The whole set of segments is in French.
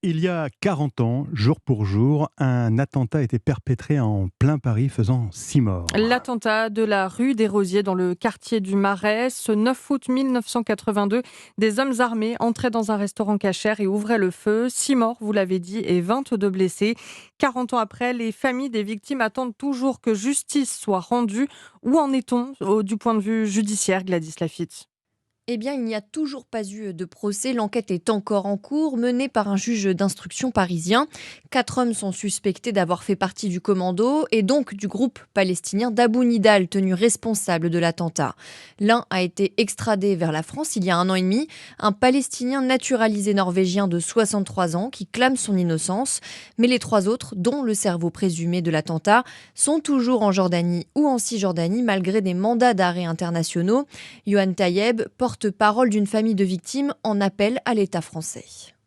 Il y a 40 ans, jour pour jour, un attentat a été perpétré en plein Paris, faisant 6 morts. L'attentat de la rue des Rosiers dans le quartier du Marais, ce 9 août 1982, des hommes armés entraient dans un restaurant cachère et ouvraient le feu. 6 morts, vous l'avez dit, et 22 blessés. 40 ans après, les familles des victimes attendent toujours que justice soit rendue. Où en est-on du point de vue judiciaire, Gladys Lafitte? Eh bien, il n'y a toujours pas eu de procès. L'enquête est encore en cours, menée par un juge d'instruction parisien. 4 hommes sont suspectés d'avoir fait partie du commando et donc du groupe palestinien d'Abou Nidal, tenu responsable de l'attentat. L'un a été extradé vers la France il y a 1 an et demi, un Palestinien naturalisé norvégien de 63 ans qui clame son innocence. Mais les 3 autres, dont le cerveau présumé de l'attentat, sont toujours en Jordanie ou en Cisjordanie malgré des mandats d'arrêt internationaux. Yohann Tayeb, porte-parole d'une famille de victimes, en appelle à l'État français.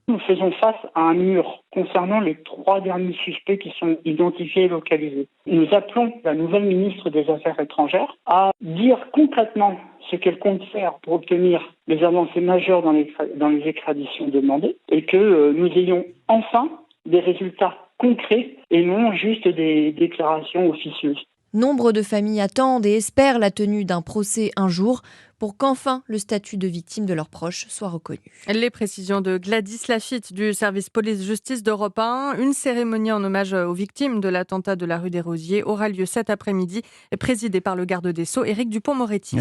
Nous faisons face à un mur concernant les 3 derniers suspects qui sont identifiés et localisés. Nous appelons la nouvelle ministre des Affaires étrangères à dire concrètement ce qu'elle compte faire pour obtenir des avancées majeures dans les extraditions demandées et que nous ayons enfin des résultats concrets et non juste des déclarations officieuses. Nombre de familles attendent et espèrent la tenue d'un procès un jour pour qu'enfin le statut de victime de leurs proches soit reconnu. Les précisions de Gladys Lafitte du service police-justice d'Europe 1. Une cérémonie en hommage aux victimes de l'attentat de la rue des Rosiers aura lieu cet après-midi, présidée par le garde des Sceaux, Éric Dupond-Moretti.